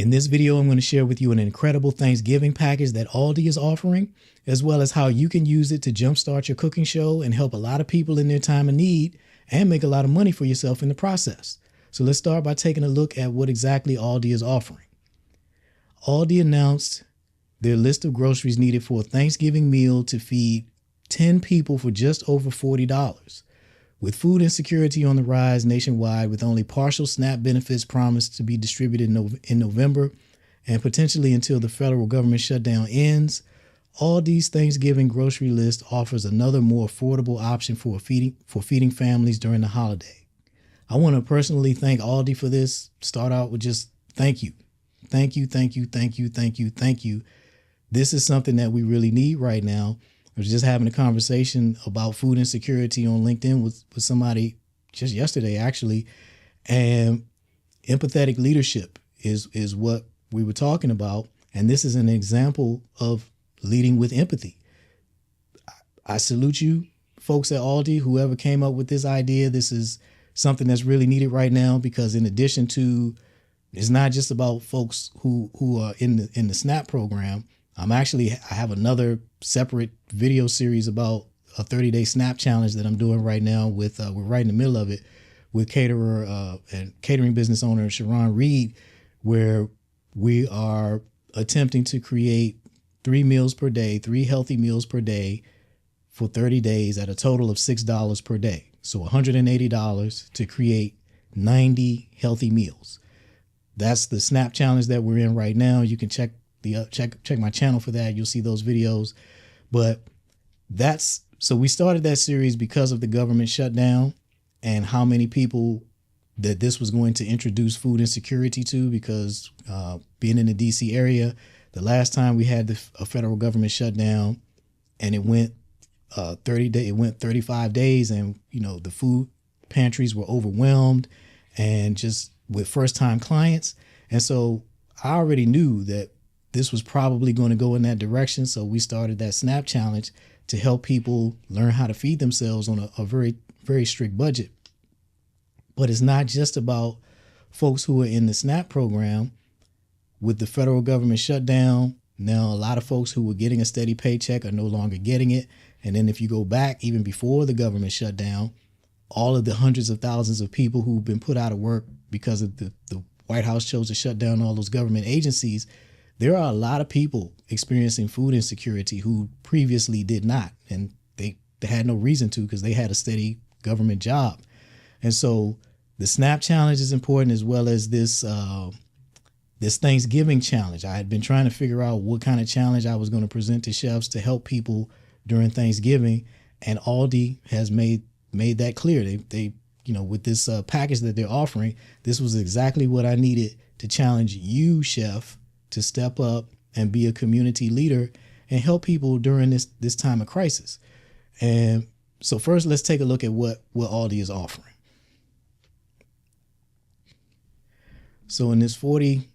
In this video, I'm going to share with you an incredible Thanksgiving package that Aldi is offering, as well as how you can use it to jumpstart your cooking show and help a lot of people in their time of need and make a lot of money for yourself in the process. So let's start by taking a look at what exactly Aldi is offering. Aldi announced their list of groceries needed for a Thanksgiving meal to feed 10 people for just over $40. With food insecurity on the rise nationwide, with only partial SNAP benefits promised to be distributed in November and potentially until the federal government shutdown ends, Aldi's Thanksgiving grocery list offers another more affordable option for feeding families during the holiday. I want to personally thank Aldi for this. Start out with just thank you. Thank you, thank you, thank you, thank you, thank you. This is something that we really need right now. I was just having a conversation about food insecurity on LinkedIn with somebody just yesterday, actually. And empathetic leadership is what we were talking about. And this is an example of leading with empathy. I salute you, folks at Aldi, whoever came up with this idea. This is something that's really needed right now, because in addition to, it's not just about folks who are in the SNAP program. I have another separate video series about a 30-day SNAP challenge that I'm doing right now with, we're right in the middle of it, with caterer and catering business owner Sharon Reed, where we are attempting to create 3 meals per day, 3 healthy meals per day for 30 days at a total of $6 per day. So $180 to create 90 healthy meals. That's the SNAP challenge that we're in right now. You can check my channel for that. You'll see those videos. But so we started that series because of the government shutdown and how many people that this was going to introduce food insecurity to, because being in the DC area, the last time we had a federal government shutdown and it went 35 days, and the food pantries were overwhelmed and just with first-time clients. And so I already knew that this was probably going to go in that direction. So we started that SNAP challenge to help people learn how to feed themselves on a very, very strict budget. But it's not just about folks who are in the SNAP program. With the federal government shutdown, now a lot of folks who were getting a steady paycheck are no longer getting it. And then if you go back even before the government shutdown, all of the hundreds of thousands of people who've been put out of work because of the White House chose to shut down all those government agencies, there are a lot of people experiencing food insecurity who previously did not, and they had no reason to, because they had a steady government job. And so the SNAP challenge is important, as well as this Thanksgiving challenge. I had been trying to figure out what kind of challenge I was going to present to chefs to help people during Thanksgiving, and Aldi has made that clear. They with this package that they're offering, this was exactly what I needed to challenge you, chef, to step up and be a community leader and help people during this time of crisis. And so first, let's take a look at what Aldi is offering. So in this $40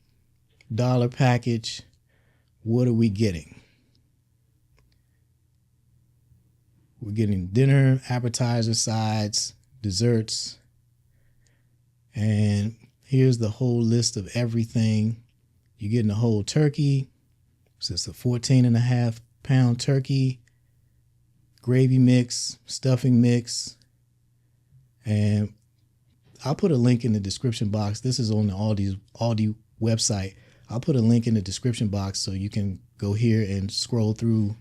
package, what are we getting? We're getting dinner, appetizer, sides, desserts, and here's the whole list of everything. You're getting a whole turkey. So it's a 14.5-pound turkey, gravy mix, stuffing mix. And I'll put a link in the description box. This is on the Aldi website. I'll put a link in the description box so you can go here and scroll through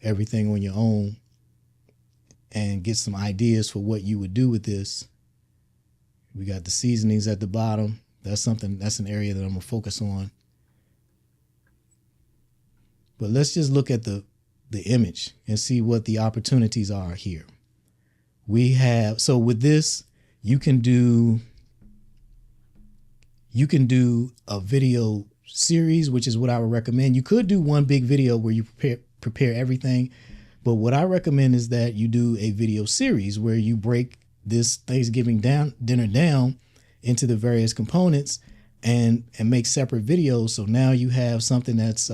everything on your own and get some ideas for what you would do with this. We got the seasonings at the bottom. That's an area that I'm gonna focus on. But let's just look at the image and see what the opportunities are here. So with this, you can do a video series, which is what I would recommend. You could do one big video where you prepare everything, but what I recommend is that you do a video series where you break this Thanksgiving dinner down into the various components and make separate videos. So now you have something that's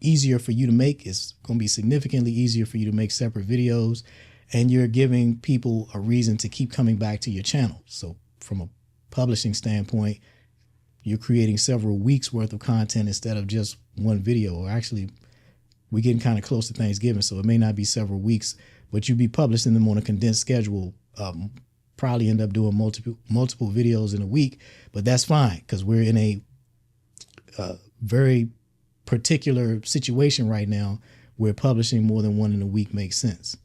easier for you to make. It's going to be significantly easier for you to make separate videos, and you're giving people a reason to keep coming back to your channel. So from a publishing standpoint, you're creating several weeks worth of content instead of just one video. Or actually, we're getting kind of close to Thanksgiving, so it may not be several weeks, but you'll be publishing them on a condensed schedule. Probably end up doing multiple videos in a week, but that's fine because we're in a very particular situation right now where publishing more than one in a week makes sense.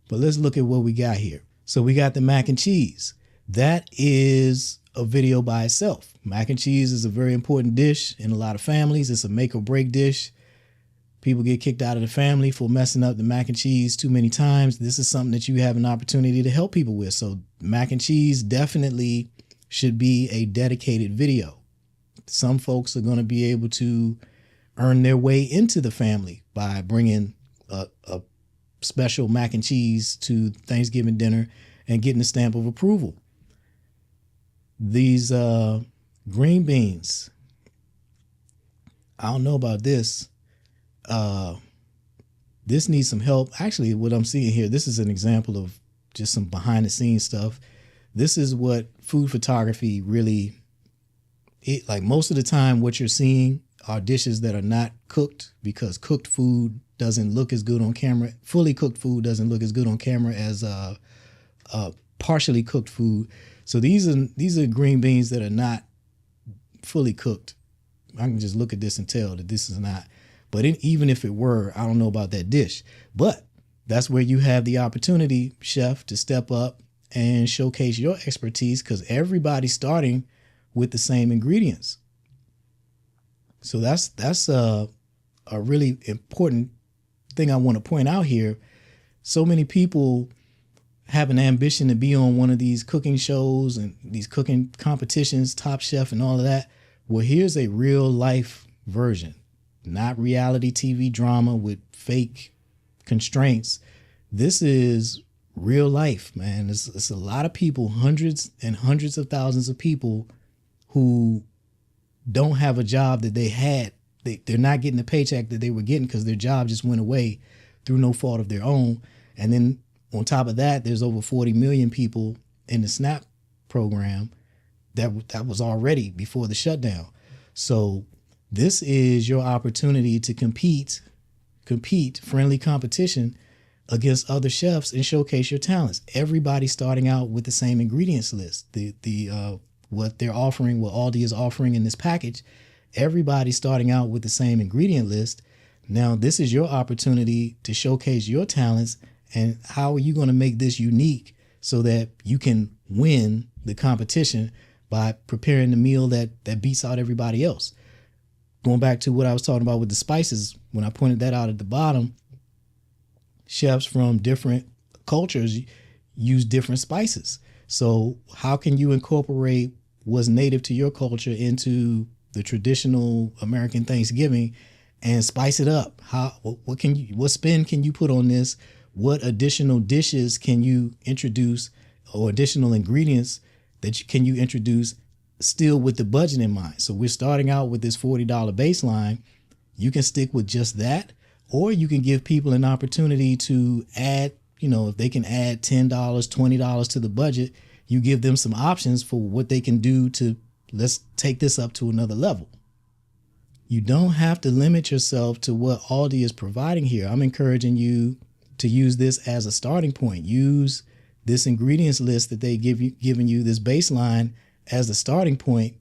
But let's look at what we got here. So we got the mac and cheese. That is a video by itself. Mac and cheese is a very important dish in a lot of families. It's a make or break dish. People get kicked out of the family for messing up the mac and cheese too many times. This is something that you have an opportunity to help people with. So mac and cheese definitely should be a dedicated video. Some folks are going to be able to earn their way into the family by bringing a special mac and cheese to Thanksgiving dinner and getting a stamp of approval. These green beans, I don't know about this. This needs some help. Actually, what I'm seeing here, this is an example of just some behind the scenes stuff. This is what food photography really, like most of the time what you're seeing are dishes that are not cooked, because cooked food doesn't look as good on camera. Fully cooked food doesn't look as good on camera as partially cooked food. So these are green beans that are not fully cooked. I can just look at this and tell that this is not. But even if it were, I don't know about that dish. But that's where you have the opportunity, chef, to step up and showcase your expertise, because everybody's starting with the same ingredients. So that's a really important thing I want to point out here. So many people have an ambition to be on one of these cooking shows and these cooking competitions, Top Chef and all of that. Well, here's a real life version, not reality TV drama with fake constraints. This is real life, man. It's a lot of people, hundreds and hundreds of thousands of people who don't have a job that they had. They're not getting the paycheck that they were getting because their job just went away through no fault of their own. And then on top of that, there's over 40 million people in the SNAP program that was already before the shutdown. So this is your opportunity to compete, friendly competition against other chefs and showcase your talents. Everybody starting out with the same ingredients list. What they're offering, what Aldi is offering in this package, everybody's starting out with the same ingredient list. Now, this is your opportunity to showcase your talents, and how are you going to make this unique so that you can win the competition by preparing the meal that beats out everybody else. Going back to what I was talking about with the spices, when I pointed that out at the bottom, chefs from different cultures use different spices. So how can you incorporate what's native to your culture into the traditional American Thanksgiving and spice it up? What spin can you put on this? What additional dishes can you introduce, or additional ingredients can you introduce still with the budget in mind? So we're starting out with this $40 baseline. You can stick with just that, or you can give people an opportunity to add, if they can add $10, $20 to the budget, you give them some options for what they can do to, let's take this up to another level. You don't have to limit yourself to what Aldi is providing here. I'm encouraging you to use this as a starting point. Use this ingredients list that they giving you, this baseline, as a starting point,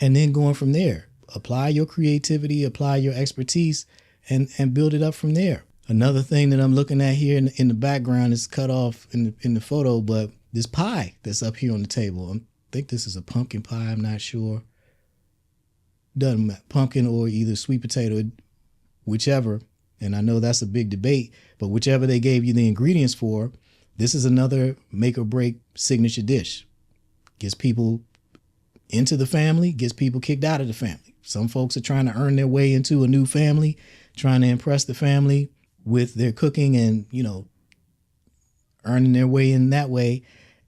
and then going from there. Apply your creativity, apply your expertise, and build it up from there. Another thing that I'm looking at here in the background is cut off in the photo, but this pie that's up here on the table, I think this is a pumpkin pie, I'm not sure. Doesn't matter, pumpkin or either sweet potato, whichever. And I know that's a big debate, but whichever they gave you the ingredients for, this is another make or break signature dish. Gets people into the family, gets people kicked out of the family. Some folks are trying to earn their way into a new family, trying to impress the family with their cooking and, earning their way in that way.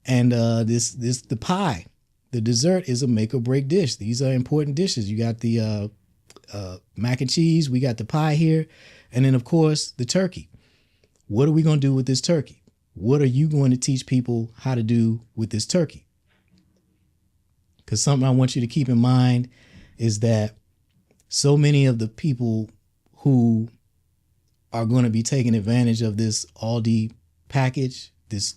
And the pie, the dessert, is a make or break dish. These are important dishes. You got the mac and cheese, we got the pie here, and then of course the turkey. What are we going to do with this turkey? What are you going to teach people how to do with this turkey? Because something I want you to keep in mind is that so many of the people who are going to be taking advantage of this Aldi package, this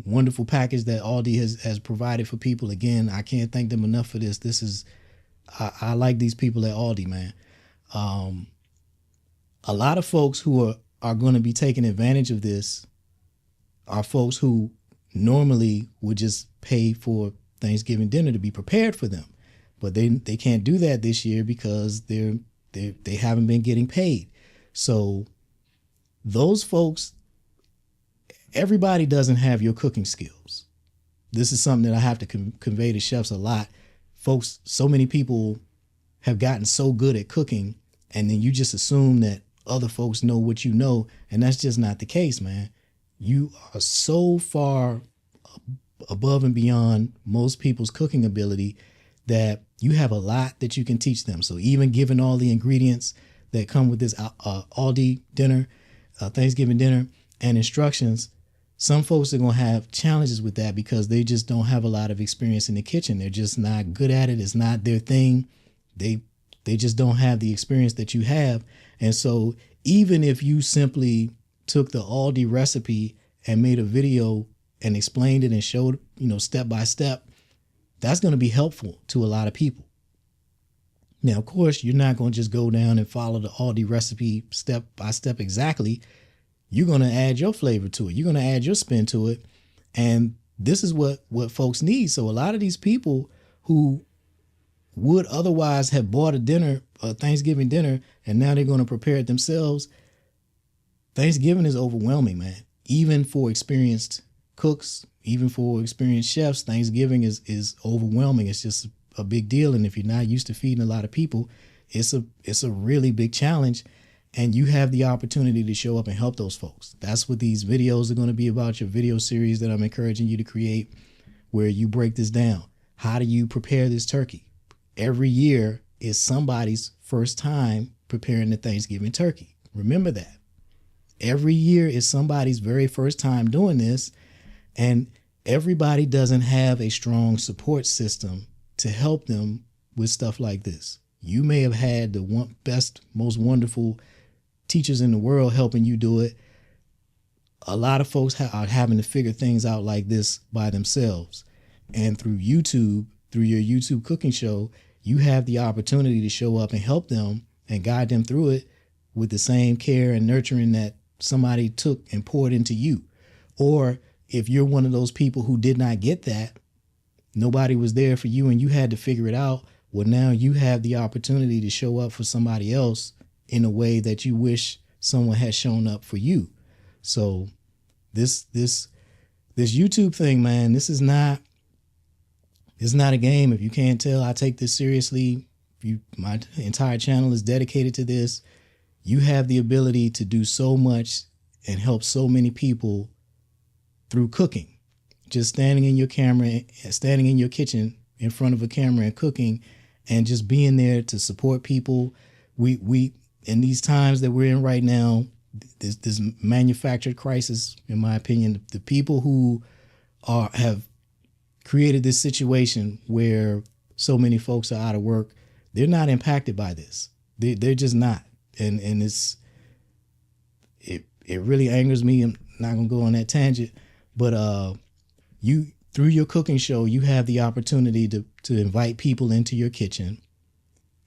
wonderful package that Aldi has provided for people. Again, I can't thank them enough for this. I like these people at Aldi, man. A lot of folks who are going to be taking advantage of this are folks who normally would just pay for Thanksgiving dinner to be prepared for them. But they can't do that this year because they haven't been getting paid. So those folks, everybody doesn't have your cooking skills. This is something that I have to convey to chefs a lot. Folks, so many people have gotten so good at cooking, and then you just assume that other folks know what you know, and that's just not the case, man. You are so far above and beyond most people's cooking ability that you have a lot that you can teach them. So even given all the ingredients that come with this Aldi dinner, Thanksgiving dinner, and instructions, some folks are going to have challenges with that because they just don't have a lot of experience in the kitchen. They're just not good at it. It's not their thing. They just don't have the experience that you have. And so even if you simply took the Aldi recipe and made a video and explained it and showed, step by step, that's going to be helpful to a lot of people. Now, of course, you're not going to just go down and follow the Aldi recipe step by step exactly. You're going to add your flavor to it. You're going to add your spin to it. And this is what folks need. So a lot of these people who would otherwise have bought a Thanksgiving dinner, and now they're going to prepare it themselves. Thanksgiving is overwhelming, man. Even for experienced cooks, even for experienced chefs, Thanksgiving is overwhelming. It's just a big deal. And if you're not used to feeding a lot of people, it's a really big challenge. And you have the opportunity to show up and help those folks. That's what these videos are going to be about, your video series that I'm encouraging you to create, where you break this down. How do you prepare this turkey? Every year is somebody's first time preparing the Thanksgiving turkey. Remember that. Every year is somebody's very first time doing this, and everybody doesn't have a strong support system to help them with stuff like this. You may have had the best, most wonderful teachers in the world helping you do it. A lot of folks are having to figure things out like this by themselves. And through YouTube, through your YouTube cooking show, you have the opportunity to show up and help them and guide them through it with the same care and nurturing that somebody took and poured into you. Or if you're one of those people who did not get that, nobody was there for you and you had to figure it out, well, now you have the opportunity to show up for somebody else in a way that you wish someone had shown up for you. So this YouTube thing, man, it's not a game. If you can't tell, I take this seriously. My entire channel is dedicated to this. You have the ability to do so much and help so many people through cooking. Just standing in your kitchen in front of a camera and cooking, and just being there to support people. We in these times that we're in right now, this manufactured crisis, in my opinion, the people who have created this situation where so many folks are out of work, they're not impacted by this. They're just not. And it really angers me. I'm not gonna go on that tangent, but you, through your cooking show, you have the opportunity to invite people into your kitchen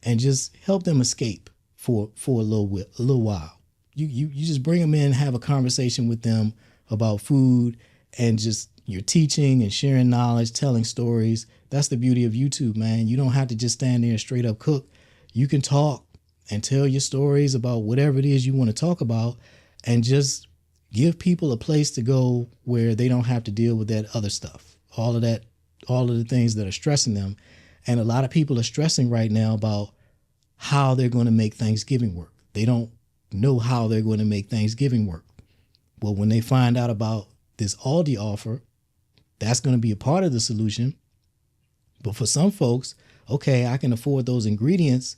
and just help them escape for a little while. You just bring them in, have a conversation with them about food, and just you're teaching and sharing knowledge, telling stories. That's the beauty of YouTube, man. You don't have to just stand there and straight up cook. You can talk and tell your stories about whatever it is you want to talk about, and just give people a place to go where they don't have to deal with that other stuff. All of the things that are stressing them. And a lot of people are stressing right now about how they're going to make Thanksgiving work. They don't know how they're going to make Thanksgiving work. Well, when they find out about this Aldi offer, that's going to be a part of the solution. But for some folks, okay, I can afford those ingredients,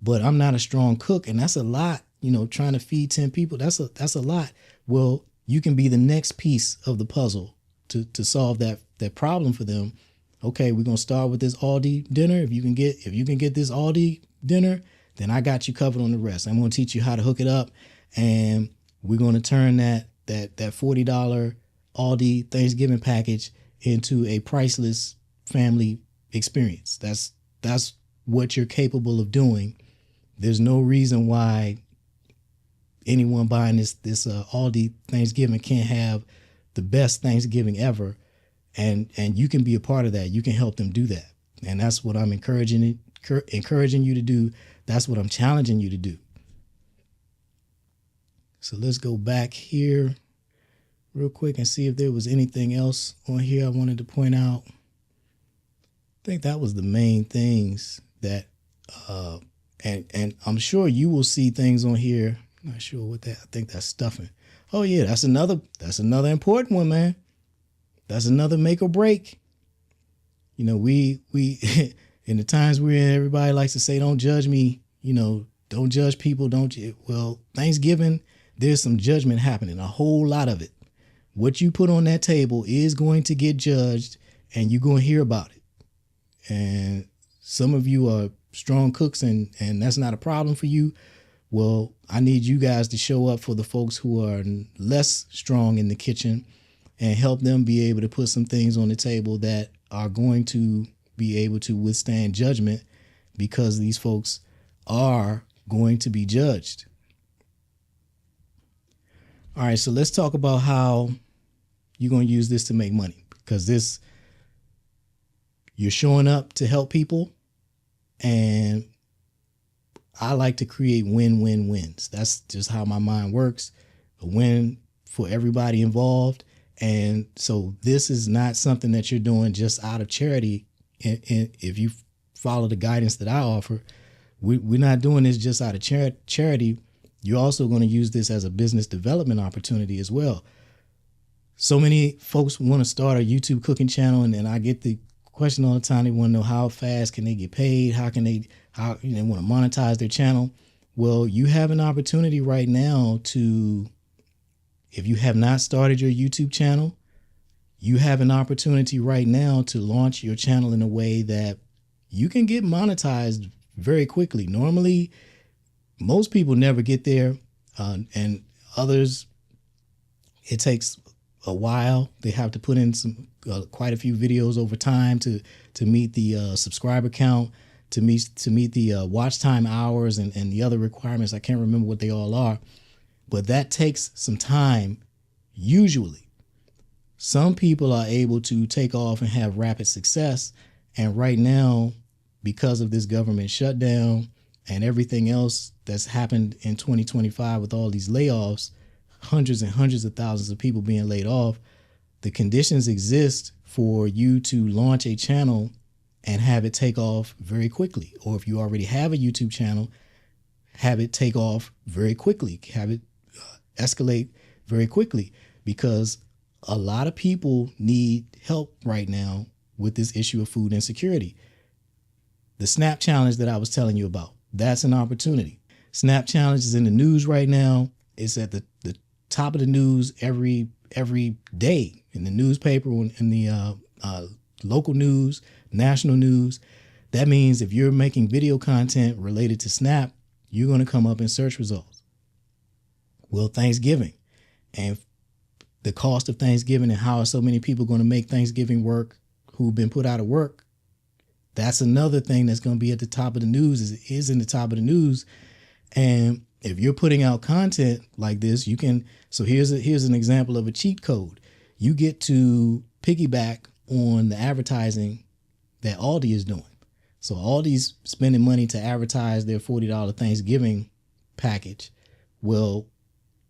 but I'm not a strong cook, and that's a lot. Trying to feed 10 people, that's a lot. Well, you can be the next piece of the puzzle to solve that problem for them okay, we're gonna start with this Aldi dinner. If you can get this Aldi dinner, then I got you covered on the rest. I'm gonna teach you how to hook it up, and we're gonna turn that $40 Aldi Thanksgiving package into a priceless family experience. That's what you're capable of doing. There's no reason why anyone buying this Aldi Thanksgiving can't have the best Thanksgiving ever, and you can be a part of that. You can help them do that, and that's what I'm encouraging you to do. That's what I'm challenging you to do. So let's go back here real quick and see if there was anything else on here I wanted to point out. I think that was the main things that, and I'm sure you will see things on here. I'm not sure what that, I think that's stuffing. Oh yeah, that's another important one, man. That's another make or break. You know, we in the times we're in, everybody likes to say, don't judge me, don't judge people, well, Thanksgiving, there's some judgment happening, a whole lot of it. What you put on that table is going to get judged, and you're going to hear about it. And some of you are strong cooks, and that's not a problem for you. Well, I need you guys to show up for the folks who are less strong in the kitchen and help them be able to put some things on the table that are going to be able to withstand judgment, because these folks are going to be judged. All right, so let's talk about how you're going to use this to make money, because you're showing up to help people, and I like to create win-win-wins. That's just how my mind works. A win for everybody involved. And so this is not something that you're doing just out of charity. And if you follow the guidance that I offer, we're not doing this just out of charity. You're also going to use this as a business development opportunity as well. So many folks want to start a YouTube cooking channel, and I get the question all the time. They want to know how fast can they get paid? How they want to monetize their channel? Well, you have an opportunity right now to, if you have not started your YouTube channel, you have an opportunity right now to launch your channel in a way that you can get monetized very quickly. Normally, most people never get there, and others, it takes a while. They have to put in quite a few videos over time to meet the subscriber count, to meet the watch time hours and the other requirements. I can't remember what they all are, but that takes some time. Usually, some people are able to take off and have rapid success. And right now, because of this government shutdown and everything else that's happened in 2025 with all these layoffs, hundreds and hundreds of thousands of people being laid off, the conditions exist for you to launch a channel and have it take off very quickly. Or if you already have a YouTube channel, have it take off very quickly, have it escalate very quickly, because a lot of people need help right now with this issue of food insecurity. The SNAP challenge that I was telling you about, that's an opportunity. SNAP challenge is in the news right now. It's at the top of the news every day in the newspaper, in the local news, national news. That means if you're making video content related to SNAP, you're going to come up in search results. Well, Thanksgiving and the cost of Thanksgiving and how are so many people going to make Thanksgiving work who've been put out of work. That's another thing that's going to be at the top of the news, is in the top of the news. And if you're putting out content like this, you can. So here's an example of a cheat code. You get to piggyback on the advertising that Aldi is doing. So Aldi's spending money to advertise their $40 Thanksgiving package. Well,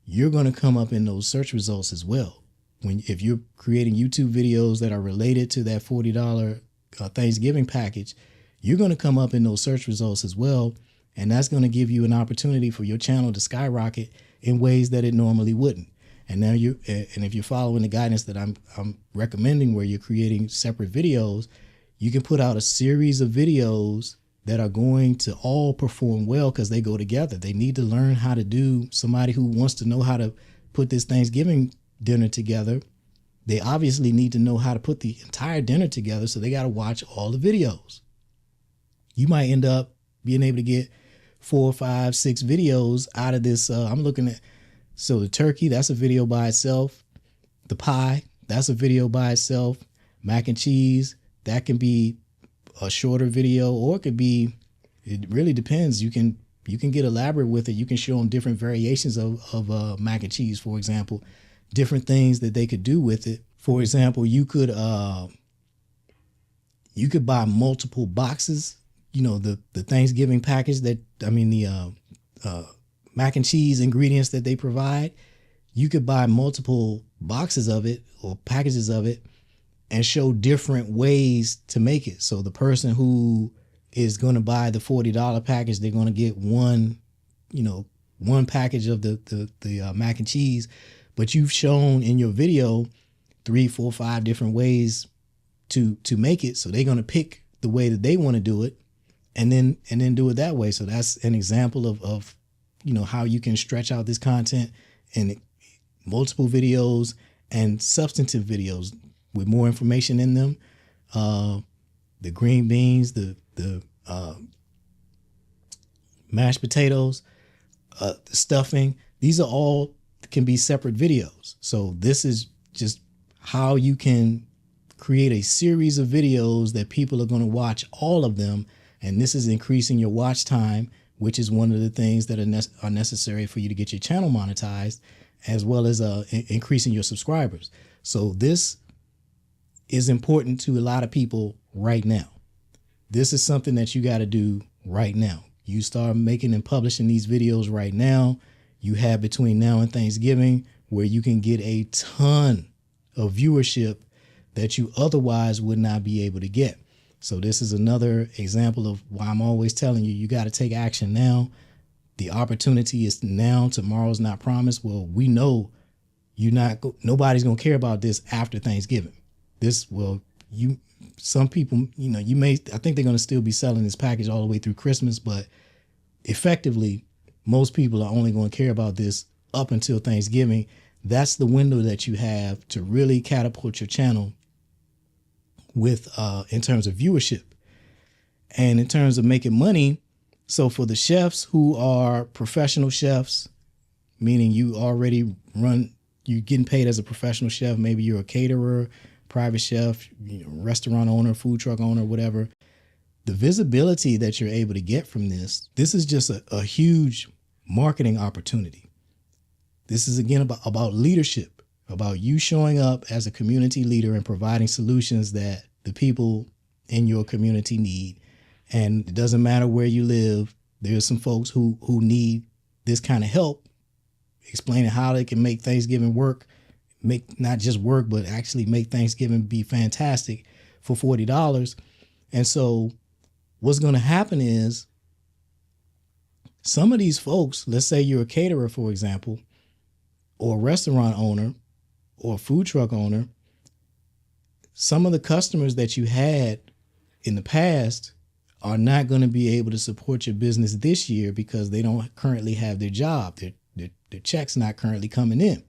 you're going to come up in those search results as well. If you're creating YouTube videos that are related to that $40 Thanksgiving package, you're going to come up in those search results as well. And that's going to give you an opportunity for your channel to skyrocket in ways that it normally wouldn't. And now if you're following the guidance that I'm recommending, where you're creating separate videos, you can put out a series of videos that are going to all perform well because they go together. They need to learn how to do. Somebody who wants to know how to put this Thanksgiving dinner together, they obviously need to know how to put the entire dinner together, so they got to watch all the videos. You might end up being able to get 4, 5, 6 videos out of this. I'm looking at, so the turkey, that's a video by itself. The pie, that's a video by itself. Mac and cheese, that can be a shorter video, or it could be, it really depends. You can get elaborate with it. You can show them different variations of mac and cheese, for example, different things that they could do with it. For example, you could buy multiple boxes. You know, the Thanksgiving package the mac and cheese ingredients that they provide. You could buy multiple boxes of it or packages of it and show different ways to make it. So the person who is going to buy the $40 package, they're going to get one package of the mac and cheese, but you've shown in your video 3, 4, 5 different ways to make it. So they're going to pick the way that they want to do it and then do it that way. So that's an example of how you can stretch out this content in multiple videos and substantive videos with more information in them. The green beans, the mashed potatoes, the stuffing, these are all can be separate videos. So this is just how you can create a series of videos that people are going to watch all of them. And this is increasing your watch time, which is one of the things that are necessary for you to get your channel monetized, as well as increasing your subscribers. So this is important to a lot of people right now. This is something that you got to do right now. You start making and publishing these videos right now. You have between now and Thanksgiving where you can get a ton of viewership that you otherwise would not be able to get. So this is another example of why I'm always telling you, you got to take action now. The opportunity is now. Tomorrow's not promised. Well, we know nobody's going to care about this after Thanksgiving. Some people, I think they're going to still be selling this package all the way through Christmas, but effectively, most people are only going to care about this up until Thanksgiving. That's the window that you have to really catapult your channel with, in terms of viewership and in terms of making money. So for the chefs who are professional chefs, meaning you're getting paid as a professional chef, maybe you're a caterer, private chef, restaurant owner, food truck owner, whatever, the visibility that you're able to get from this is just a huge marketing opportunity. This is again about leadership, about you showing up as a community leader and providing solutions that the people in your community need. And it doesn't matter where you live. There's some folks who need this kind of help, explaining how they can make Thanksgiving work, make not just work, but actually make Thanksgiving be fantastic for $40. And so what's going to happen is some of these folks, let's say you're a caterer, for example, or a restaurant owner or a food truck owner, some of the customers that you had in the past are not going to be able to support your business this year because they don't currently have their job. Their check's not currently coming in.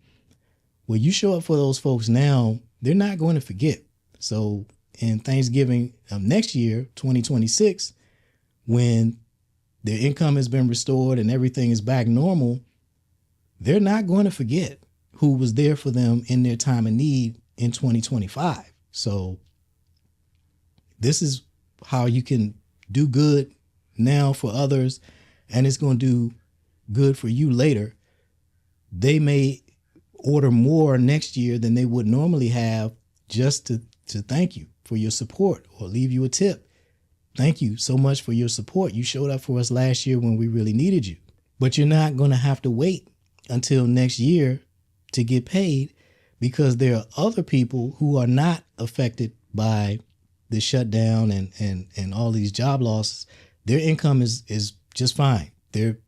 Well, you show up for those folks now, they're not going to forget. So in Thanksgiving of next year, 2026, when their income has been restored and everything is back normal, they're not going to forget who was there for them in their time of need in 2025. So this is how you can do good now for others, and it's going to do good for you later. They may order more next year than they would normally have just to thank you for your support or leave you a tip. Thank you so much for your support. You showed up for us last year when we really needed you. But you're not going to have to wait until next year to get paid, because there are other people who are not affected by the shutdown and all these job losses. Their income is just fine. They're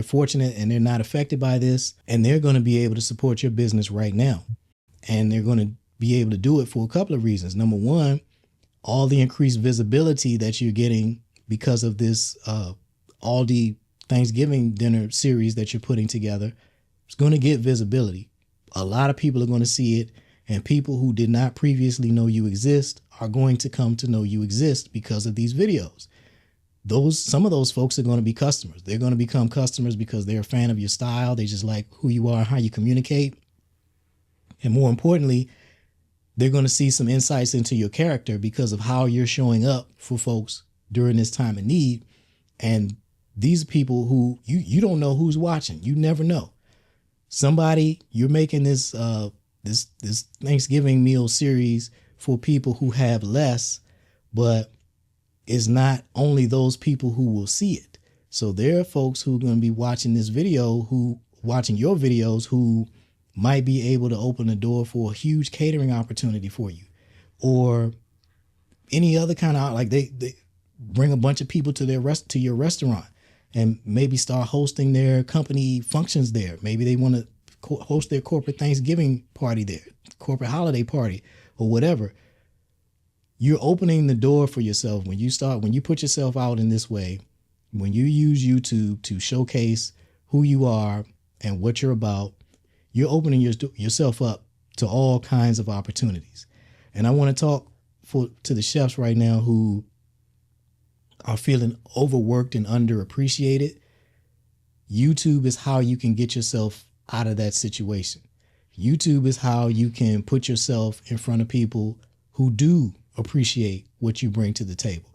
fortunate and they're not affected by this, and they're going to be able to support your business right now. And they're going to be able to do it for a couple of reasons. Number one, all the increased visibility that you're getting because of this Aldi Thanksgiving dinner series that you're putting together. It's going to get visibility. A lot of people are going to see it, And people who did not previously know you exist are going to come to know you exist because of these videos. Some of those folks are going to be customers. They're going to become customers because they're a fan of your style. They just like who you are, how you communicate. And more importantly, they're going to see some insights into your character because of how you're showing up for folks during this time of need. And these people who you don't know who's watching. You never know. Somebody, you're making this this Thanksgiving meal series for people who have less, but it's not only those people who will see it. So there are folks who are going to be watching this video, watching your videos, who might be able to open the door for a huge catering opportunity for you, or any other kind of, like they bring a bunch of people to your restaurant and maybe start hosting their company functions there. Maybe they want to host their corporate Thanksgiving party there, corporate holiday party, or whatever. You're opening the door for yourself when you put yourself out in this way, when you use YouTube to showcase who you are and what you're about. You're opening yourself up to all kinds of opportunities. And I want to talk to the chefs right now who are feeling overworked and underappreciated. YouTube is how you can get yourself out of that situation. YouTube is how you can put yourself in front of people who do appreciate what you bring to the table.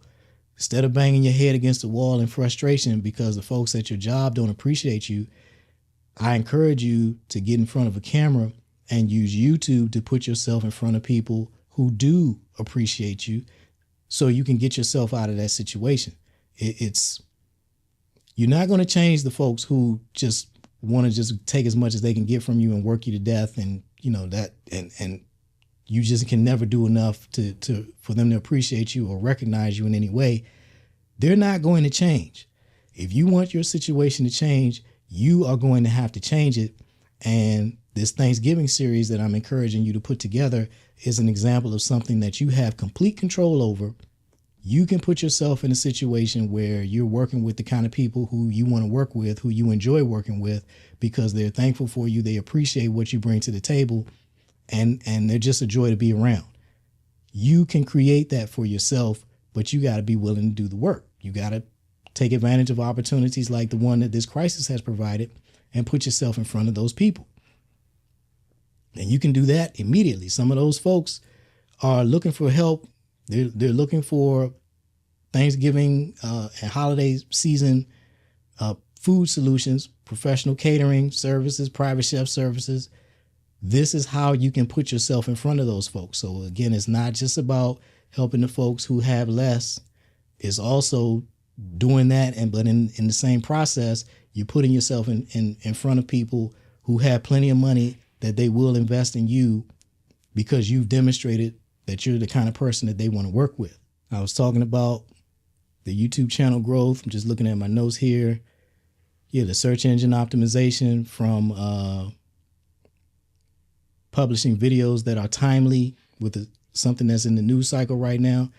Instead of banging your head against the wall in frustration because the folks at your job don't appreciate you, I encourage you to get in front of a camera and use YouTube to put yourself in front of people who do appreciate you so you can get yourself out of that situation. You're not going to change the folks who just want to just take as much as they can get from you and work you to death, and and you just can never do enough for them to appreciate you or recognize you in any way. They're not going to change. If you want your situation to change, you are going to have to change it. And this Thanksgiving series that I'm encouraging you to put together is an example of something that you have complete control over. You can put yourself in a situation where you're working with the kind of people who you want to work with, who you enjoy working with, because they're thankful for you. They appreciate what you bring to the table, and they're just a joy to be around. You can create that for yourself, but you got to be willing to do the work. You got to take advantage of opportunities like the one that this crisis has provided and put yourself in front of those people. And you can do that immediately. Some of those folks are looking for help. They're looking for Thanksgiving and holiday season food solutions, professional catering services, private chef services. This is how you can put yourself in front of those folks. So again, it's not just about helping the folks who have less. It's also doing that, but in the same process, you're putting yourself in front of people who have plenty of money that they will invest in you because you've demonstrated that you're the kind of person that they want to work with. I was talking about the YouTube channel growth. I'm just looking at my notes here. Yeah, the search engine optimization from publishing videos that are timely with something that's in the news cycle right now.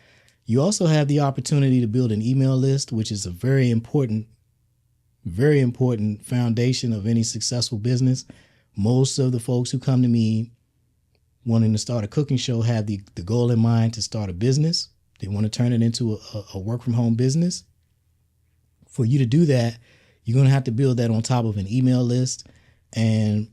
You also have the opportunity to build an email list, which is a very important foundation of any successful business. Most of the folks who come to me wanting to start a cooking show have the goal in mind to start a business. They want to turn it into a work from home business. For you to do that, you're going to have to build that on top of an email list. And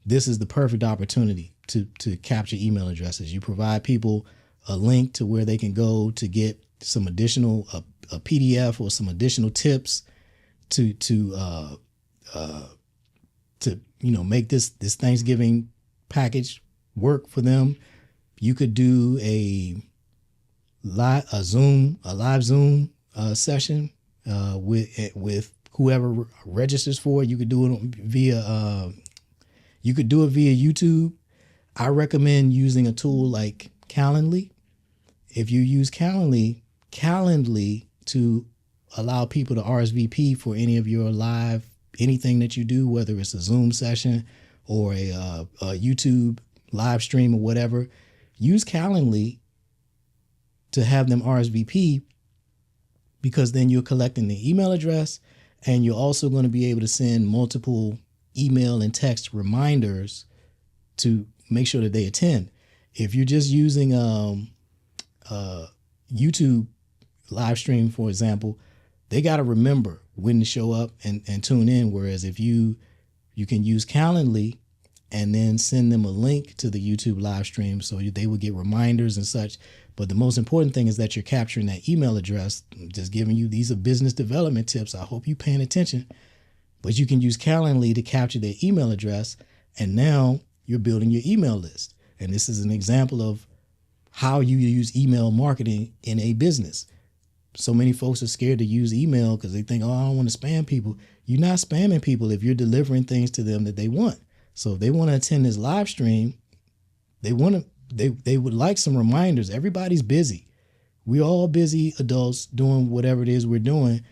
this is the perfect opportunity to capture email addresses. You provide people a link to where they can go to get some additional a PDF or some additional tips to make this Thanksgiving package work for them. You could do a live Zoom session with whoever registers for it. You could do it via YouTube. I recommend using a tool like Calendly. If you use Calendly to allow people to RSVP for any of your live, anything that you do, whether it's a Zoom session or a YouTube live stream or whatever, use Calendly to have them RSVP, because then you're collecting the email address, and you're also going to be able to send multiple email and text reminders to make sure that they attend. If you're just using YouTube live stream, for example, they got to remember when to show up and tune in. Whereas if you can use Calendly and then send them a link to the YouTube live stream so they would get reminders and such. But the most important thing is that you're capturing that email address. I'm just giving you, these are business development tips. I hope you're paying attention. But you can use Calendly to capture their email address. And now you're building your email list. And this is an example of how you use email marketing in a business. So many folks are scared to use email because they think, oh, I don't want to spam people. You're not spamming people if you're delivering things to them that they want. So if they want to attend this live stream, they would like some reminders. Everybody's busy. We're all busy adults doing whatever it is we're doing.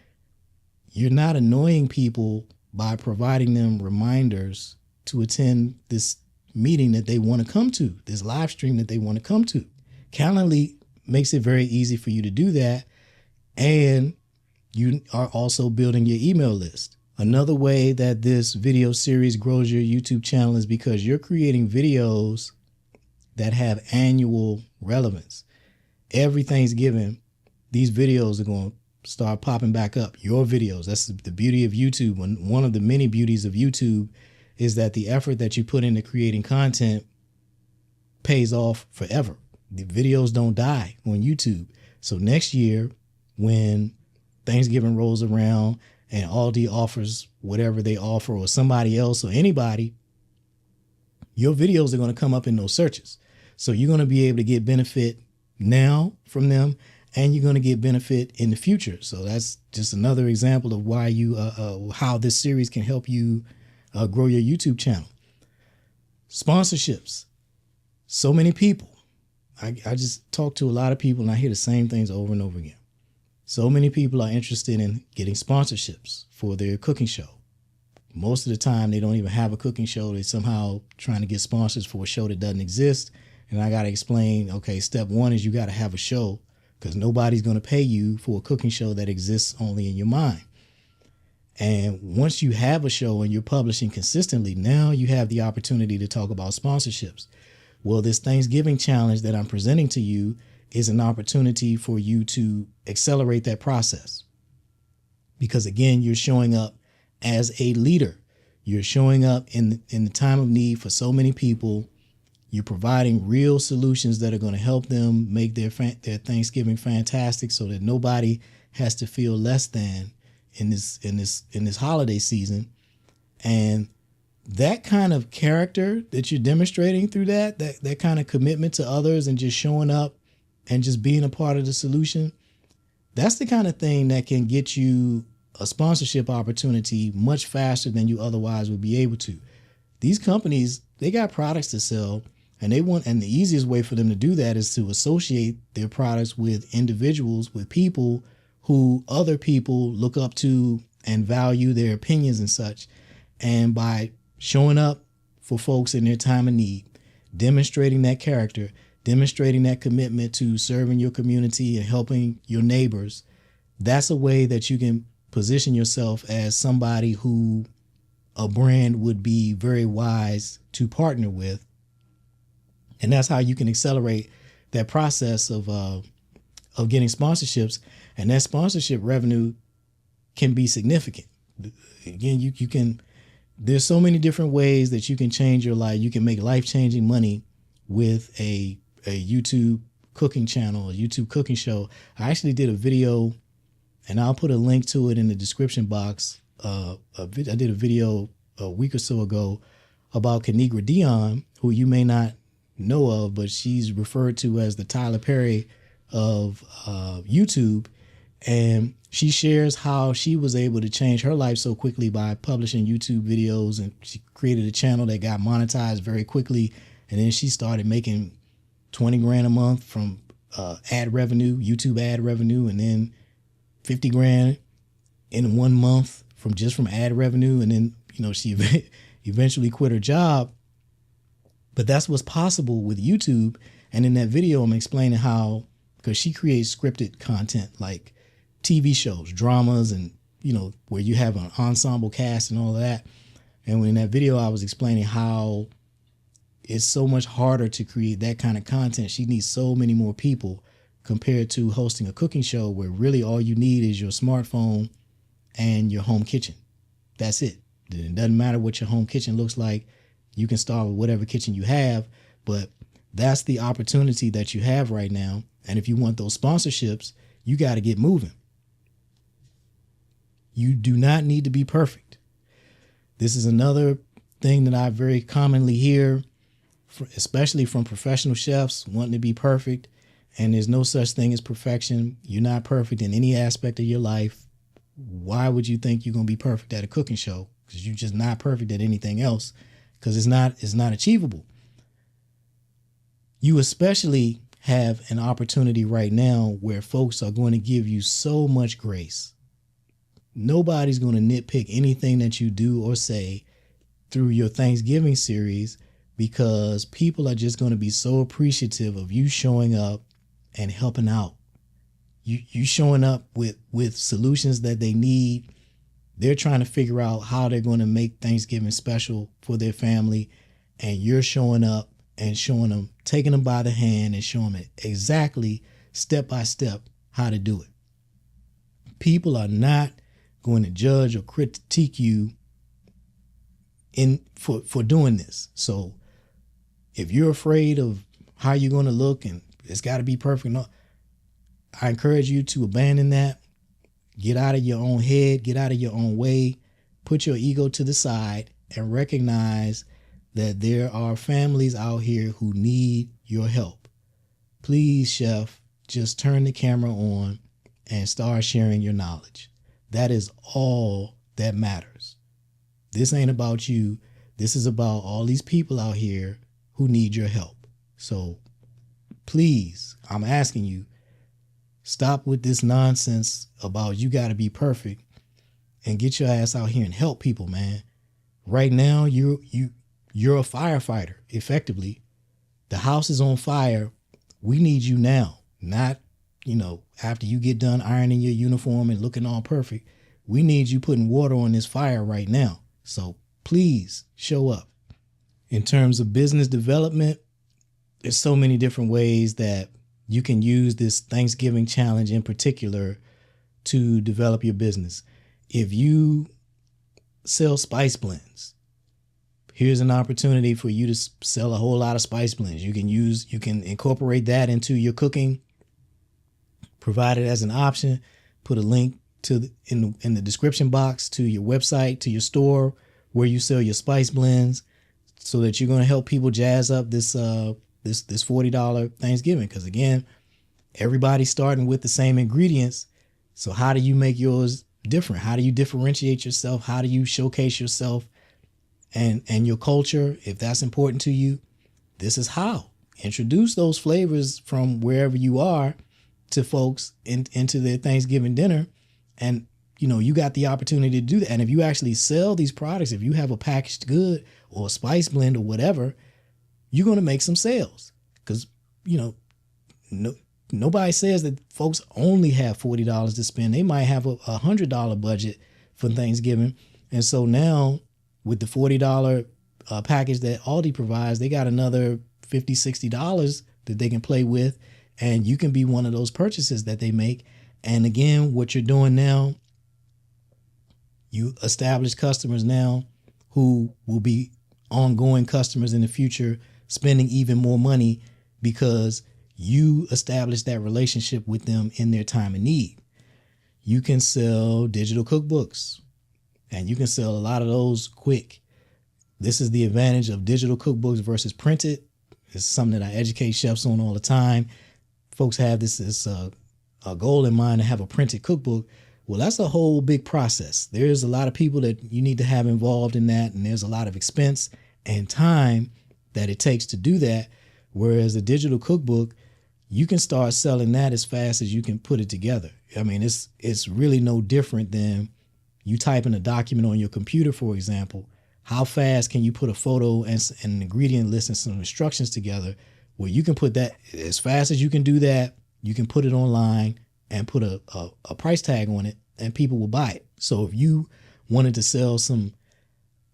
You're not annoying people by providing them reminders to attend this meeting that they want to come to, this live stream that they want to come to. Calendly makes it very easy for you to do that. And you are also building your email list. Another way that this video series grows your YouTube channel is because you're creating videos that have annual relevance. Every Thanksgiving, these videos are going to start popping back up. Your videos. That's the beauty of YouTube. One of the many beauties of YouTube is that the effort that you put into creating content pays off forever. The videos don't die on YouTube. So next year, when Thanksgiving rolls around and Aldi offers whatever they offer, or somebody else or anybody, your videos are going to come up in those searches. So you're going to be able to get benefit now from them, and you're going to get benefit in the future. So that's just another example of why how this series can help you grow your YouTube channel. Sponsorships. So many people. I just talk to a lot of people and I hear the same things over and over again. So many people are interested in getting sponsorships for their cooking show. Most of the time, they don't even have a cooking show. They're somehow trying to get sponsors for a show that doesn't exist. And I got to explain, okay, step one is you got to have a show, because nobody's going to pay you for a cooking show that exists only in your mind. And once you have a show and you're publishing consistently, now you have the opportunity to talk about sponsorships. Well, this Thanksgiving challenge that I'm presenting to you is an opportunity for you to accelerate that process. Because again, you're showing up as a leader. You're showing up in the time of need for so many people. You're providing real solutions that are going to help them make their Thanksgiving fantastic, so that nobody has to feel less than in this holiday season. And that kind of character that you're demonstrating through that kind of commitment to others and just showing up and just being a part of the solution, that's the kind of thing that can get you a sponsorship opportunity much faster than you otherwise would be able to. These companies, they got products to sell, and the easiest way for them to do that is to associate their products with individuals, with people who other people look up to and value their opinions and such. And by showing up for folks in their time of need, demonstrating that character, demonstrating that commitment to serving your community and helping your neighbors, that's a way that you can position yourself as somebody who a brand would be very wise to partner with. And that's how you can accelerate that process of getting sponsorships. And that sponsorship revenue can be significant. Again, you can, there's so many different ways that you can change your life. You can make life-changing money with a YouTube cooking channel, a YouTube cooking show. I actually did a video, and I'll put a link to it in the description box. I did a video a week or so ago about Kanigra Dion, who you may not know of, but she's referred to as the Tyler Perry of YouTube. And she shares how she was able to change her life so quickly by publishing YouTube videos. And she created a channel that got monetized very quickly. And then she started making 20 grand a month from ad revenue, YouTube ad revenue, and then 50 grand in 1 month from ad revenue. And then, she eventually quit her job. But that's what's possible with YouTube. And in that video, I'm explaining how, because she creates scripted content like TV shows, dramas, and, where you have an ensemble cast and all of that. And in that video, I was explaining how it's so much harder to create that kind of content. She needs so many more people compared to hosting a cooking show where really all you need is your smartphone and your home kitchen. That's it. It doesn't matter what your home kitchen looks like. You can start with whatever kitchen you have, but that's the opportunity that you have right now. And if you want those sponsorships, you got to get moving. You do not need to be perfect. This is another thing that I very commonly hear, especially from professional chefs wanting to be perfect. And there's no such thing as perfection. You're not perfect in any aspect of your life. Why would you think you're going to be perfect at a cooking show? Because you're just not perfect at anything else, because it's not achievable. You especially have an opportunity right now where folks are going to give you so much grace. Nobody's going to nitpick anything that you do or say through your Thanksgiving series, because people are just going to be so appreciative of you showing up and helping out. You showing up with solutions that they need. They're trying to figure out how they're going to make Thanksgiving special for their family. And you're showing up and showing them, taking them by the hand and showing them exactly step by step how to do it. People are not going to judge or critique you for doing this. So if you're afraid of how you're going to look and it's got to be perfect, no, I encourage you to abandon that. Get out of your own head, get out of your own way, put your ego to the side and recognize that there are families out here who need your help. Please, chef, just turn the camera on and start sharing your knowledge. That is all that matters. This ain't about you. This is about all these people out here who need your help. So please, I'm asking you, stop with this nonsense about you got to be perfect and get your ass out here and help people, man. Right now, you're a firefighter, effectively. The house is on fire. We need you now, not, after you get done ironing your uniform and looking all perfect. We need you putting water on this fire right now. So please show up. In terms of business development, there's so many different ways that you can use this Thanksgiving challenge in particular to develop your business. If you sell spice blends, here's an opportunity for you to sell a whole lot of spice blends. You can incorporate that into your cooking, provide it as an option, put a link in the description box to your website, to your store where you sell your spice blends, so that you're going to help people jazz up this $40 Thanksgiving. Because again, everybody's starting with the same ingredients. So how do you make yours different? How do you differentiate yourself? How do you showcase yourself and your culture? If that's important to you, this is how. Introduce those flavors from wherever you are to folks into their Thanksgiving dinner. And you got the opportunity to do that. And if you actually sell these products, if you have a packaged good or a spice blend or whatever, you're going to make some sales. Because, nobody says that folks only have $40 to spend. They might have a $100 budget for Thanksgiving. And so now with the $40 package that Aldi provides, they got another $50, $60 that they can play with. And you can be one of those purchases that they make. And again, what you're doing now, you establish customers now who will be ongoing customers in the future, spending even more money because you establish that relationship with them in their time of need. You can sell digital cookbooks, and you can sell a lot of those quick. This is the advantage of digital cookbooks versus printed. It's something that I educate chefs on all the time. Folks have this a goal in mind to have a printed cookbook. Well, that's a whole big process. There's a lot of people that you need to have involved in that, and there's a lot of expense and time that it takes to do that. Whereas a digital cookbook, you can start selling that as fast as you can put it together. I mean, it's really no different than you typing a document on your computer, for example. How fast can you put a photo and an ingredient list and some instructions together? Well, you can put that as fast as you can do that. You can put it online and put a price tag on it, and people will buy it. So if you wanted to sell some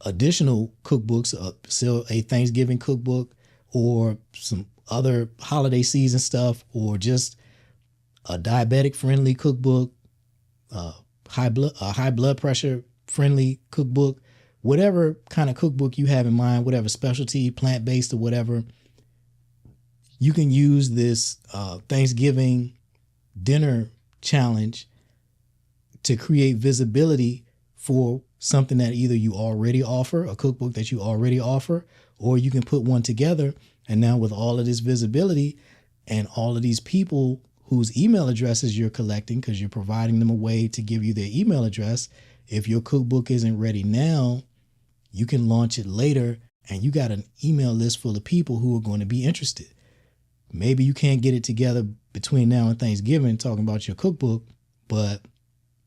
additional cookbooks, sell a Thanksgiving cookbook, or some other holiday season stuff, or just a diabetic friendly cookbook, high blood pressure friendly cookbook, whatever kind of cookbook you have in mind, whatever specialty, plant-based or whatever, you can use this Thanksgiving dinner challenge to create visibility for something that either you already offer, a cookbook that you already offer, or you can put one together. And now with all of this visibility and all of these people whose email addresses you're collecting, because you're providing them a way to give you their email address, if your cookbook isn't ready now, you can launch it later, and you got an email list full of people who are going to be interested. Maybe you can't get it together between now and Thanksgiving talking about your cookbook, but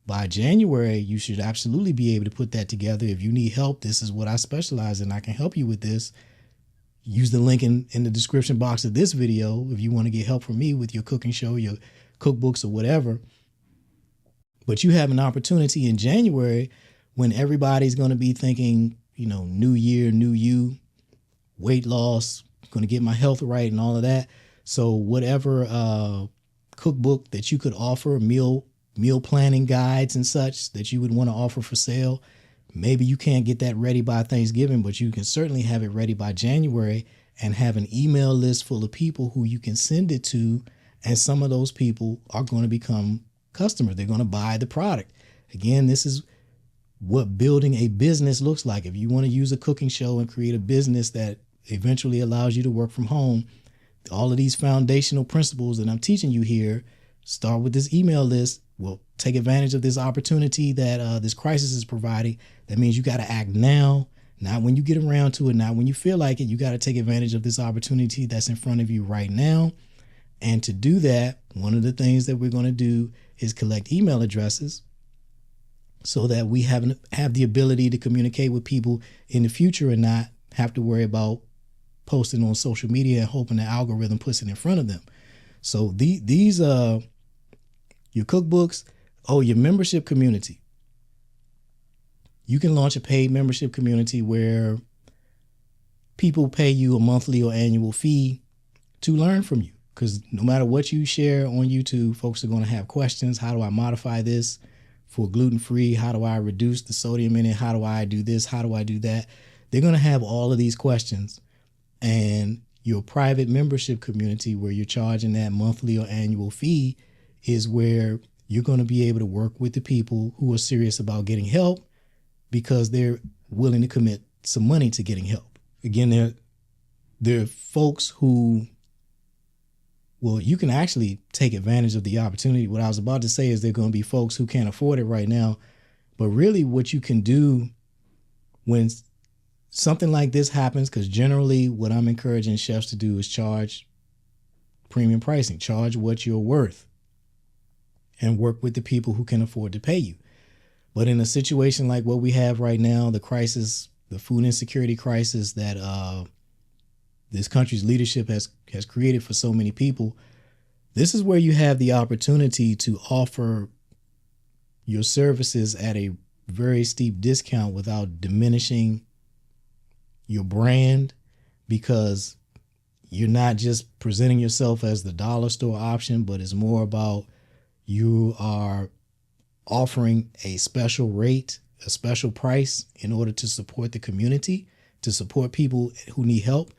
by January, you should absolutely be able to put that together. If you need help, this is what I specialize in. I can help you with this. Use the link in the description box of this video if you want to get help from me with your cooking show, your cookbooks or whatever. But you have an opportunity in January when everybody's going to be thinking, new year, new you, weight loss, going to get my health right and all of that. So whatever cookbook that you could offer, meal planning guides and such that you would want to offer for sale, maybe you can't get that ready by Thanksgiving, but you can certainly have it ready by January and have an email list full of people who you can send it to. And some of those people are going to become customers. They're going to buy the product. Again, this is what building a business looks like. If you want to use a cooking show and create a business that eventually allows you to work from home, all of these foundational principles that I'm teaching you here, start with this email list. We'll take advantage of this opportunity that this crisis is providing. That means you got to act now, not when you get around to it, not when you feel like it. You got to take advantage of this opportunity that's in front of you right now. And to do that, one of the things that we're going to do is collect email addresses so that we have the ability to communicate with people in the future and not have to worry about posting on social media and hoping the algorithm puts it in front of them. So these your cookbooks, your membership community. You can launch a paid membership community where people pay you a monthly or annual fee to learn from you. Because no matter what you share on YouTube, folks are going to have questions. How do I modify this for gluten-free? How do I reduce the sodium in it? How do I do this? How do I do that? They're going to have all of these questions. And your private membership community where you're charging that monthly or annual fee is where you're going to be able to work with the people who are serious about getting help because they're willing to commit some money to getting help. Again, there are folks who, you can actually take advantage of the opportunity. What I was about to say is there are going to be folks who can't afford it right now. But really what you can do when something like this happens, because generally what I'm encouraging chefs to do is charge premium pricing, charge what you're worth, and work with the people who can afford to pay you. But in a situation like what we have right now, the crisis, the food insecurity crisis that this country's leadership has created for so many people, this is where you have the opportunity to offer your services at a very steep discount without diminishing your brand, because you're not just presenting yourself as the dollar store option, but it's more about you are offering a special rate, a special price in order to support the community, to support people who need help.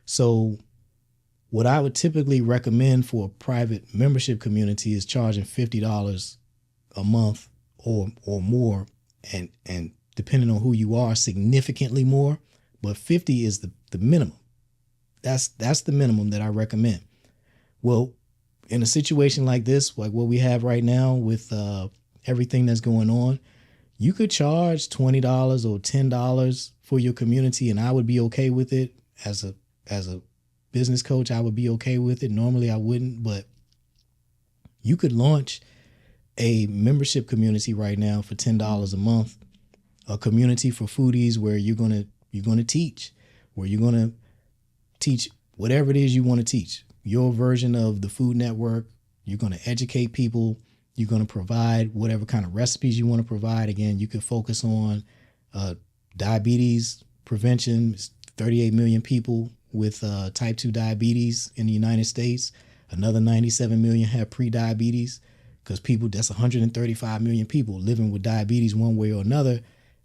So what I would typically recommend for a private membership community is charging $50 a month or more, and depending on who you are, significantly more. But 50 is the minimum. That's the minimum that I recommend. Well, in a situation like this, like what we have right now with everything that's going on, you could charge $20 or $10 for your community, and I would be okay with it. As a business coach, I would be okay with it. Normally I wouldn't, but you could launch a membership community right now for $10 a month, a community for foodies where you're going to teach, where you're going to teach whatever it is you want to teach, your version of the Food Network. You're going to educate people. You're going to provide whatever kind of recipes you want to provide. Again, you could focus on diabetes prevention. It's 38 million people with type 2 diabetes in the United States. Another 97 million have pre-diabetes, because that's 135 million people living with diabetes one way or another,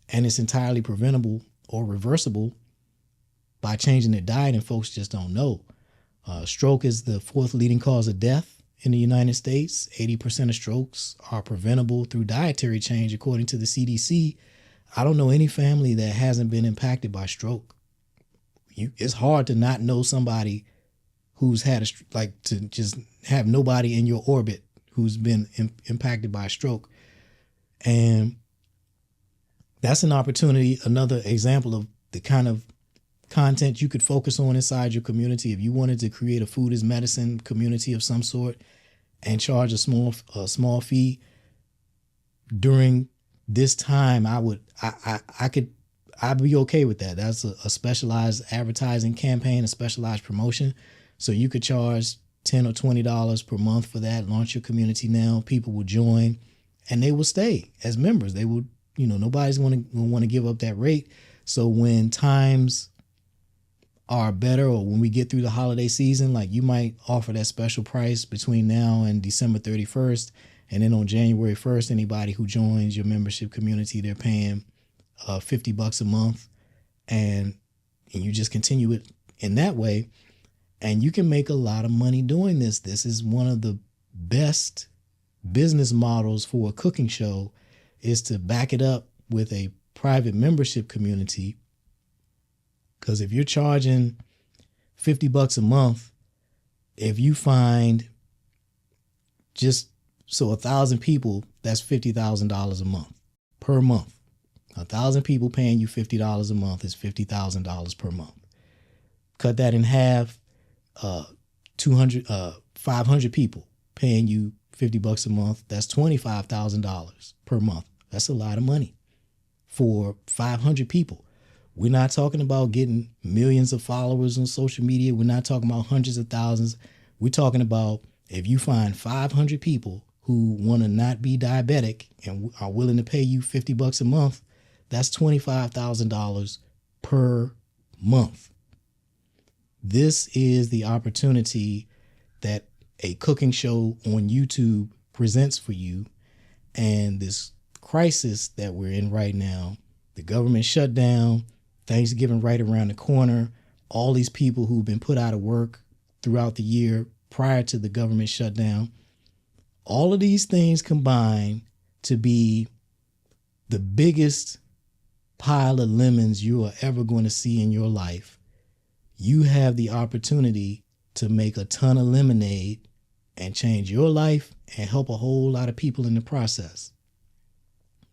and it's entirely preventable or reversible by changing their diet, and folks just don't know. Stroke is the 4th leading cause of death in the United States. 80% of strokes are preventable through dietary change, according to the CDC. I don't know any family that hasn't been impacted by stroke. It's hard to not know somebody who's had to just have nobody in your orbit who's been impacted by a stroke. And that's an opportunity, another example of the kind of content you could focus on inside your community. If you wanted to create a food is medicine community of some sort and charge a small fee during this time, I'd be okay with that. That's a specialized advertising campaign, a specialized promotion. So you could charge $10 or $20 per month for that. Launch your community now. People will join and they will stay as members. They will, nobody's going to want to give up that rate. So when times are better, or when we get through the holiday season, like, you might offer that special price between now and December 31st. And then on January 1st, anybody who joins your membership community, they're paying $50 a month, and you just continue it in that way. And you can make a lot of money doing this. This is one of the best business models for a cooking show, is to back it up with a private membership community. Because if you're charging $50 a month, if you find just 1,000 people, that's $50,000 a month per month. 1,000 people paying you $50 a month is $50,000 per month. Cut that in half. 500 people paying you $50 a month. That's $25,000 per month. That's a lot of money for 500 people. We're not talking about getting millions of followers on social media. We're not talking about hundreds of thousands. We're talking about, if you find 500 people who want to not be diabetic and are willing to pay you $50 a month, that's $25,000 per month. This is the opportunity that a cooking show on YouTube presents for you. And this crisis that we're in right now, the government shutdown, Thanksgiving right around the corner, all these people who've been put out of work throughout the year prior to the government shutdown, all of these things combine to be the biggest pile of lemons you are ever going to see in your life. You have the opportunity to make a ton of lemonade and change your life and help a whole lot of people in the process.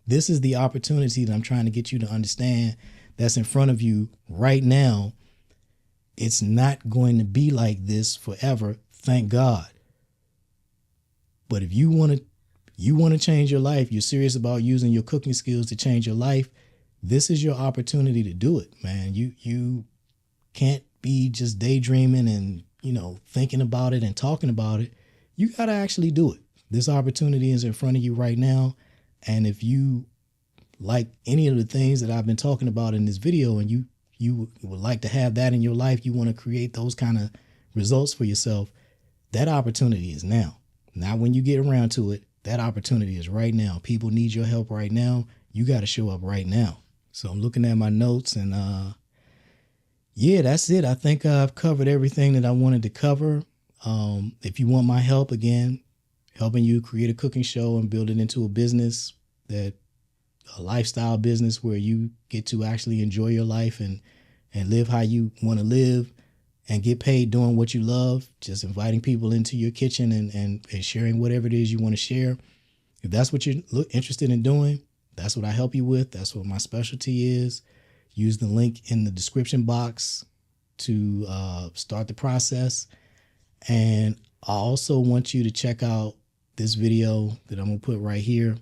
This is the opportunity that I'm trying to get you to understand that's in front of you right now. It's not going to be like this forever, thank God. But if you want to change your life, you're serious about using your cooking skills to change your life, this is your opportunity to do it, man. You can't be just daydreaming and, thinking about it and talking about it. You got to actually do it. This opportunity is in front of you right now. And if you like any of the things that I've been talking about in this video, and you would like to have that in your life, you want to create those kind of results for yourself, that opportunity is now. Not when you get around to it. That opportunity is right now. People need your help right now. You got to show up right now. So I'm looking at my notes, and yeah, that's it. I think I've covered everything that I wanted to cover. If you want my help, again, helping you create a cooking show and build it into a business, a lifestyle business where you get to actually enjoy your life and live how you want to live and get paid doing what you love, just inviting people into your kitchen and sharing whatever it is you want to share. If that's what you're interested in doing, that's what I help you with. That's what my specialty is. Use the link in the description box to start the process. And I also want you to check out this video that I'm going to put right here,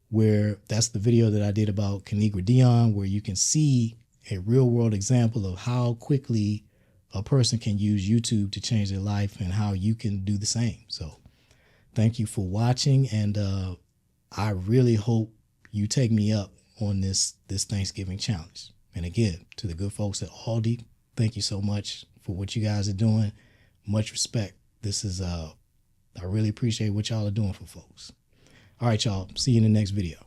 where that's the video that I did about Kanigra Dion, where you can see a real world example of how quickly a person can use YouTube to change their life and how you can do the same. So thank you for watching. And I really hope you take me up on this Thanksgiving challenge. And again, to the good folks at Aldi, Thank you so much for what you guys are doing. Much respect. This is I really appreciate what y'all are doing for folks. All right, y'all. See you in the next video.